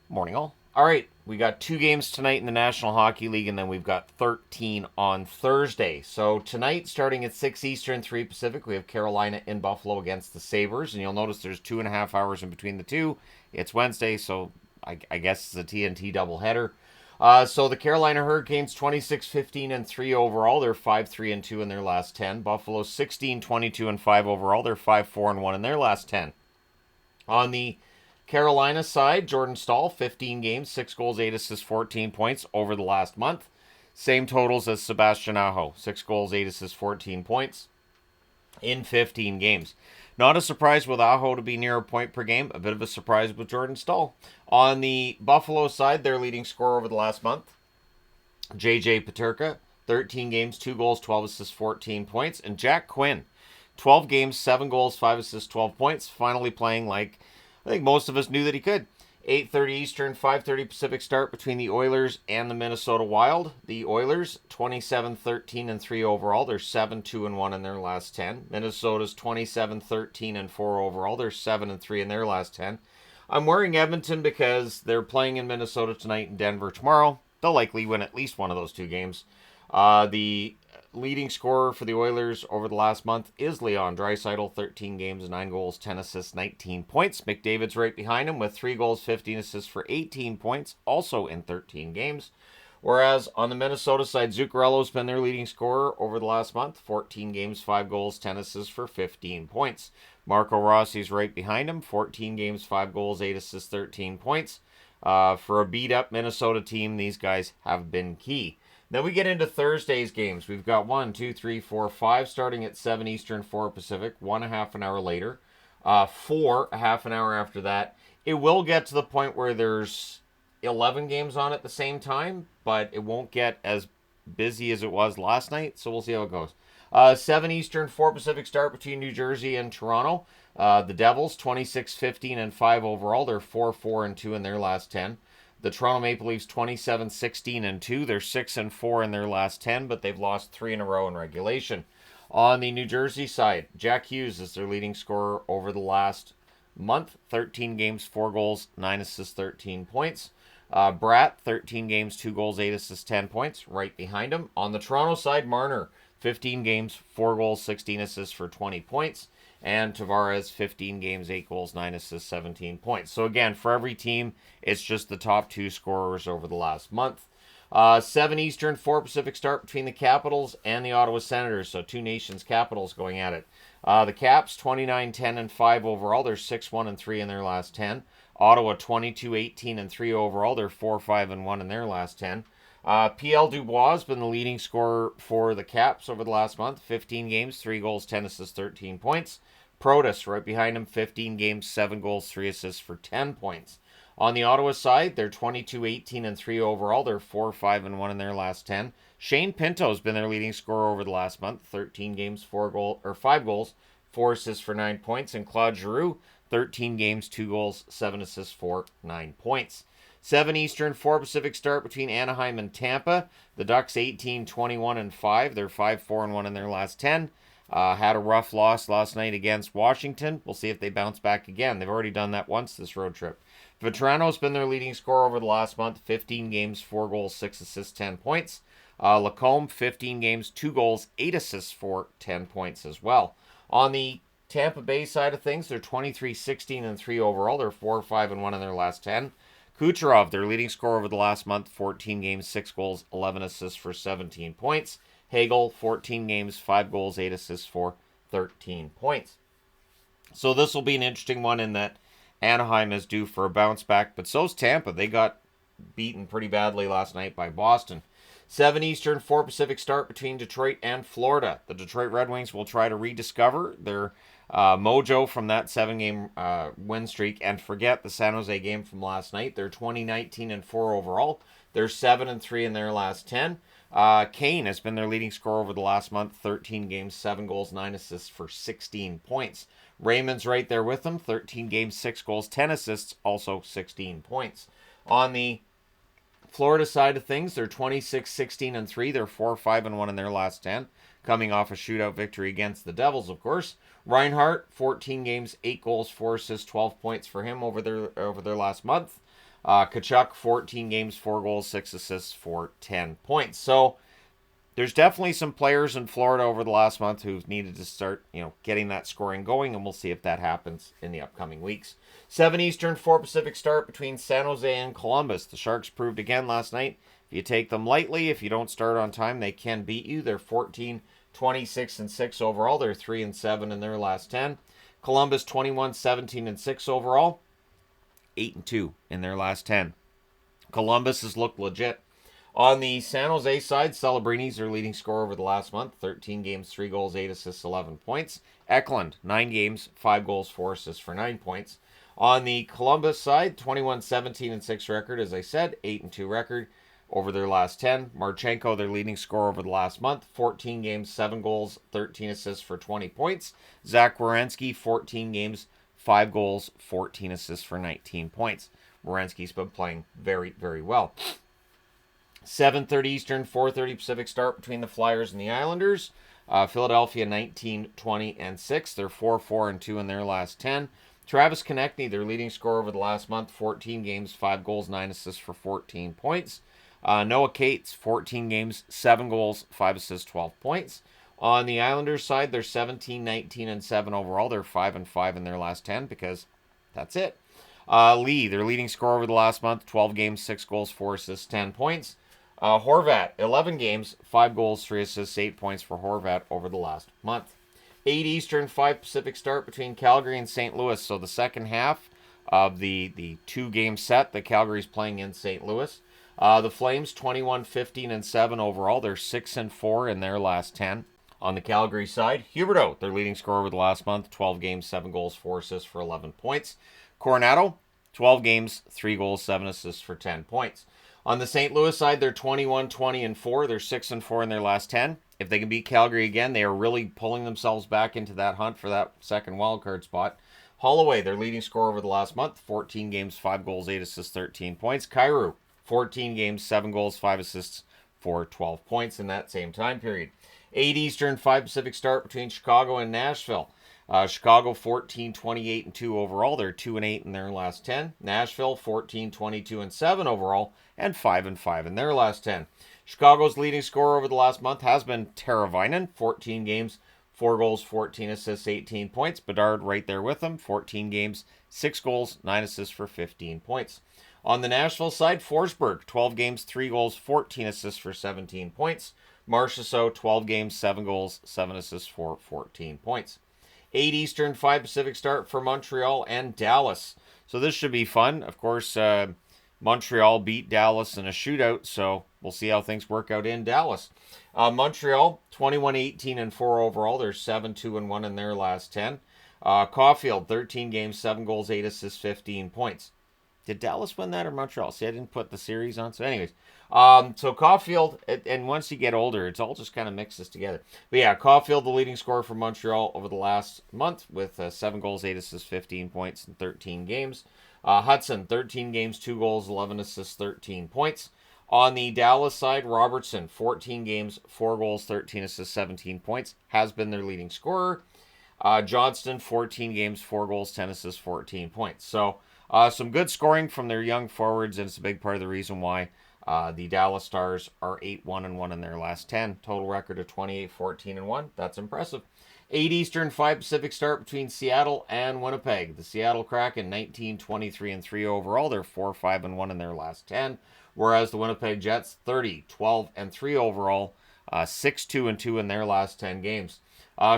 Morning, all. All right, we got 2 games tonight in the National Hockey League, and then we've got 13 on Thursday. So tonight, starting at 6 Eastern, 3 Pacific, we have Carolina in Buffalo against the Sabres, and you'll notice there's 2.5 hours in between the two. It's Wednesday, so I guess it's a TNT doubleheader. So the Carolina Hurricanes 26-15-3 overall. They're 5-3-2 in their last 10. Buffalo 16-22-5 overall. They're 5-4-1 in their last 10. On the Carolina side, Jordan Staal, 15 games, 6 goals, 8 assists, 14 points over the last month. Same totals as Sebastian Aho, 6 goals, 8 assists, 14 points in 15 games. Not a surprise with Aho to be near a point per game. A bit of a surprise with Jordan Staal. On the Buffalo side, their leading scorer over the last month, JJ Peterka, 13 games, 2 goals, 12 assists, 14 points. And Jack Quinn, 12 games, 7 goals, 5 assists, 12 points. Finally playing like I think most of us knew that he could. 8:30 Eastern, 5:30 Pacific start between the Oilers and the Minnesota Wild. The Oilers 27-13-3 overall. They're 7-2-1 in their last 10. Minnesota's 27-13-4 overall. They're 7-3 in their last 10. I'm wearing Edmonton because they're playing in Minnesota tonight and Denver tomorrow. They'll likely win at least one of those 2 games. The leading scorer for the Oilers over the last month is Leon Draisaitl, 13 games, 9 goals, 10 assists, 19 points. McDavid's right behind him with 3 goals, 15 assists for 18 points, also in 13 games. Whereas on the Minnesota side, Zuccarello's been their leading scorer over the last month, 14 games, 5 goals, 10 assists for 15 points. Marco Rossi's right behind him, 14 games, 5 goals, 8 assists, 13 points. For a beat-up Minnesota team, these guys have been key. Then we get into Thursday's games. We've got 1, 2, 3, 4, 5 starting at 7 Eastern, 4 Pacific, 1 a half an hour later, 4 a half an hour after that. It will get to the point where there's 11 games on at the same time, but it won't get as busy as it was last night, so we'll see how it goes. 7 Eastern, 4 Pacific start between New Jersey and Toronto. The Devils, 26-15-5 overall. They're 4-4-2 in their last 10. The Toronto Maple Leafs 27-16-2. They're 6-4 in their last 10, but they've lost 3 in a row in regulation. On the New Jersey side, Jack Hughes is their leading scorer over the last month. 13 games, 4 goals, 9 assists, 13 points. Bratt, 13 games, 2 goals, 8 assists, 10 points, right behind him. On the Toronto side, Marner, 15 games, 4 goals, 16 assists for 20 points. And Tavares, 15 games, 8 goals, 9 assists, 17 points. So again, for every team, it's just the top 2 scorers over the last month. 7 Eastern, 4 Pacific start between the Capitals and the Ottawa Senators. So 2 nations Capitals going at it. The Caps, 29-10-5 overall. They're 6-1-3 in their last 10. Ottawa, 22-18-3 overall. They're 4-5-1 in their last 10. P.L. Dubois has been the leading scorer for the Caps over the last month. 15 games, 3 goals, 10 assists, 13 points. Protas right behind him, 15 games, 7 goals, 3 assists for 10 points. On the Ottawa side, they're 22-18-3 overall. They're 4-5-1 in their last 10. Shane Pinto has been their leading scorer over the last month. 13 games, 5 goals, 4 assists for 9 points. And Claude Giroux, 13 games, 2 goals, 7 assists for 9 points. 7 Eastern, 4 Pacific start between Anaheim and Tampa. The Ducks 18-21-5. They're 5-4-1 in their last 10. Had a rough loss last night against Washington. We'll see if they bounce back again. They've already done that once this road trip. Veterano's been their leading scorer over the last month. 15 games, 4 goals, 6 assists, 10 points. Lacombe, 15 games, 2 goals, 8 assists for 10 points as well. On the Tampa Bay side of things, they're 23-16-3 overall. They're 4-5-1 in their last 10. Kucherov, their leading scorer over the last month, 14 games, 6 goals, 11 assists for 17 points. Hagel, 14 games, 5 goals, 8 assists for 13 points. So this will be an interesting one in that Anaheim is due for a bounce back, but so's Tampa. They got beaten pretty badly last night by Boston. 7 Eastern, 4 Pacific start between Detroit and Florida. The Detroit Red Wings will try to rediscover their mojo from that 7-game win streak and forget the San Jose game from last night. They're 20-19-4 overall. They're 7-3 in their last 10. Kane has been their leading scorer over the last month. 13 games, 7 goals, 9 assists for 16 points. Raymond's right there with them. 13 games, 6 goals, 10 assists, also 16 points. On the Florida side of things, they're 26-16-3. They're 4-5-1 in their last 10, coming off a shootout victory against the Devils, of course. Reinhart, 14 games, 8 goals, 4 assists, 12 points for him over their last month. Kachuk, 14 games, 4 goals, 6 assists for 10 points. So there's definitely some players in Florida over the last month who've needed to start, getting that scoring going, and we'll see if that happens in the upcoming weeks. 7 Eastern, 4 Pacific start between San Jose and Columbus. The Sharks proved again last night, if you take them lightly, if you don't start on time, they can beat you. They're 14, 26, and 6 overall. They're 3 and 7 in their last 10. Columbus 21, 17, and 6 overall. 8 and 2 in their last 10. Columbus has looked legit. On the San Jose side, Celebrini's their leading scorer over the last month. 13 games, 3 goals, 8 assists, 11 points. Eklund, 9 games, 5 goals, 4 assists for 9 points. On the Columbus side, 21, 17, and 6 record, as I said, 8 and 2 record over their last 10. Marchenko, their leading scorer over the last month. 14 games, 7 goals, 13 assists for 20 points. Zach Werenski, 14 games, 5 goals, 14 assists for 19 points. Werenski's been playing very, very well. 7:30 Eastern, 4:30 Pacific start between the Flyers and the Islanders. Philadelphia 19, 20, and 6. They're 4, 4, and 2 in their last 10. Travis Konechny, their leading scorer over the last month. 14 games, 5 goals, 9 assists for 14 points. Noah Cates, 14 games, 7 goals, 5 assists, 12 points. On the Islanders side, they're 17, 19, and 7 overall. They're 5 and 5 in their last 10 because that's it. Lee, their leading scorer over the last month. 12 games, 6 goals, 4 assists, 10 points. Horvat, 11 games, 5 goals, 3 assists, 8 points for Horvat over the last month. 8 Eastern, 5 Pacific start between Calgary and St. Louis. So the second half of the 2-game set that Calgary's playing in St. Louis. The Flames, 21, 15, and 7 overall. They're 6 and 4 in their last 10. On the Calgary side, Huberdeau, their leading scorer over the last month. 12 games, 7 goals, 4 assists for 11 points. Coronado, 12 games, 3 goals, 7 assists for 10 points. On the St. Louis side, they're 21, 20, and 4. They're 6 and 4 in their last 10. If they can beat Calgary again, they are really pulling themselves back into that hunt for that second wildcard spot. Holloway, their leading scorer over the last month. 14 games, 5 goals, 8 assists, 13 points. Kyrou, 14 games, 7 goals, 5 assists for 12 points in that same time period. 8 Eastern, 5 Pacific start between Chicago and Nashville. Chicago 14, 28, and 2 overall. They're 2 and 8 in their last 10. Nashville 14, 22, and 7 overall, and 5 and 5 in their last 10. Chicago's leading scorer over the last month has been Teravainen, 14 games, 4 goals, 14 assists, 18 points. Bedard right there with him, 14 games, 6 goals, 9 assists for 15 points. On the Nashville side, Forsberg, 12 games, 3 goals, 14 assists for 17 points. Marchessault, 12 games, 7 goals, 7 assists for 14 points. 8 Eastern, 5 Pacific start for Montreal and Dallas. So this should be fun. Of course, Montreal beat Dallas in a shootout, so we'll see how things work out in Dallas. Montreal, 21, 18, and 4 overall. They're 7, 2, and 1 in their last 10. Caulfield, 13 games, 7 goals, 8 assists, 15 points. Did Dallas win that or Montreal? See, I didn't put the series on. So anyways, so Caulfield, and once you get older, it's all just kind of mixes together. But yeah, Caulfield, the leading scorer for Montreal over the last month with 7 goals, 8 assists, 15 points in 13 games. Hudson, 13 games, 2 goals, 11 assists, 13 points. On the Dallas side, Robertson, 14 games, 4 goals, 13 assists, 17 points, has been their leading scorer. Johnston, 14 games, 4 goals, 10 assists, 14 points. So some good scoring from their young forwards, and it's a big part of the reason why the Dallas Stars are 8-1-1 in their last 10. Total record of 28, 14, and 1. That's impressive. 8 Eastern, 5 Pacific start between Seattle and Winnipeg. The Seattle Kraken, 19, 23, and 3 overall. They're 4, 5, and 1 in their last 10. Whereas the Winnipeg Jets, 30, 12, and 3 overall. 6, 2, and 2 in their last 10 games.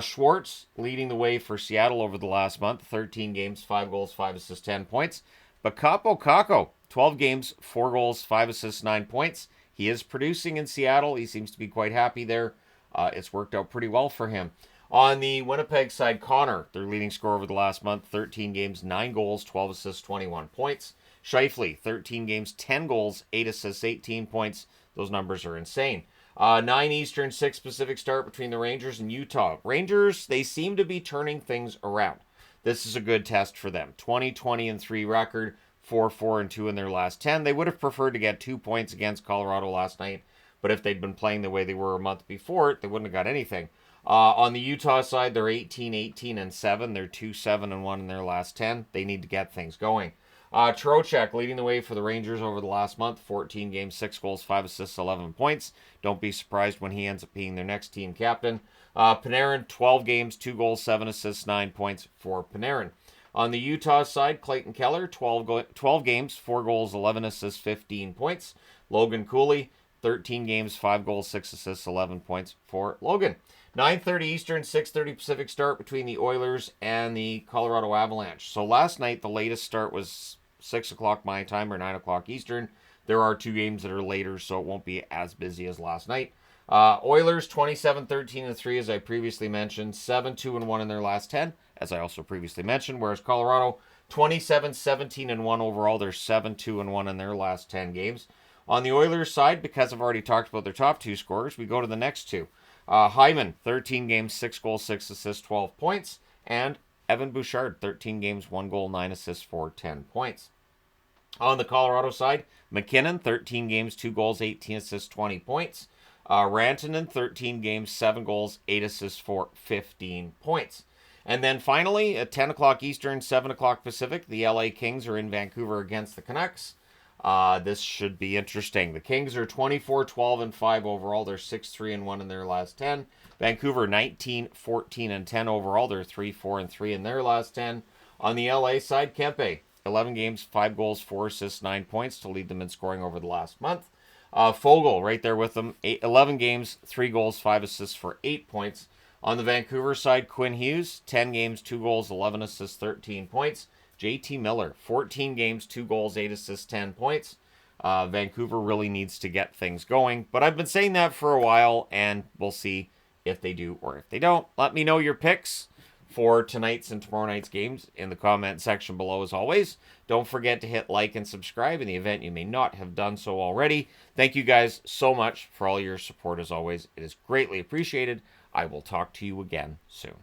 Schwartz leading the way for Seattle over the last month. 13 games, 5 goals, 5 assists, 10 points. But Kaapo Kakko, 12 games, 4 goals, 5 assists, 9 points. He is producing in Seattle. He seems to be quite happy there. It's worked out pretty well for him. On the Winnipeg side, Connor, their leading scorer over the last month. 13 games, 9 goals, 12 assists, 21 points. Scheifele, 13 games, 10 goals, 8 assists, 18 points. Those numbers are insane. 9 Eastern, 6 Pacific start between the Rangers and Utah. Rangers, they seem to be turning things around. This is a good test for them. 20, 20, and 3 record, 4, 4, and 2 in their last 10. They would have preferred to get 2 points against Colorado last night, but if they'd been playing the way they were a month before, they wouldn't have got anything. On the Utah side, they're 18, 18, and 7. They're 2, 7, and 1 in their last 10. They need to get things going. Trocheck leading the way for the Rangers over the last month. 14 games, 6 goals, 5 assists, 11 points. Don't be surprised when he ends up being their next team captain. Panarin, 12 games, 2 goals, 7 assists, 9 points for Panarin. On the Utah side, Clayton Keller, 12 games, 4 goals, 11 assists, 15 points. Logan Cooley, 13 games, 5 goals, 6 assists, 11 points for Logan. 9:30 Eastern, 6:30 Pacific start between the Oilers and the Colorado Avalanche. So last night, the latest start was 6 o'clock my time or 9 o'clock Eastern. There are 2 games that are later, so it won't be as busy as last night. Oilers 27-13-3, as I previously mentioned. 7-2-1 in their last 10, as I also previously mentioned. Whereas Colorado 27-17-1 overall. They're 7-2-1 in their last 10 games. On the Oilers side, because I've already talked about their top 2 scorers, we go to the next 2. Hyman, 13 games, 6 goals, 6 assists, 12 points. And Evan Bouchard, 13 games, 1 goal, 9 assists for 10 points. On the Colorado side, McKinnon, 13 games, 2 goals, 18 assists, 20 points. Rantanen, 13 games, 7 goals, 8 assists for 15 points. And then finally, at 10 o'clock Eastern, 7 o'clock Pacific, the LA Kings are in Vancouver against the Canucks. This should be interesting. The Kings are 24-12-5 overall. They're 6-3-1 in their last 10. Vancouver 19-14-10 overall. They're 3-4-3 in their last 10. On the LA side, Kempe, 11 games, 5 goals, 4 assists, 9 points to lead them in scoring over the last month. Fogle right there with them, 11 games, 3 goals, 5 assists for 8 points. On the Vancouver side, Quinn Hughes, 10 games, 2 goals, 11 assists, 13 points. JT Miller, 14 games, 2 goals, 8 assists, 10 points. Vancouver really needs to get things going, but I've been saying that for a while, and we'll see if they do or if they don't. Let me know your picks for tonight's and tomorrow night's games in the comment section below as always. Don't forget to hit like and subscribe in the event you may not have done so already. Thank you guys so much for all your support as always. It is greatly appreciated. I will talk to you again soon.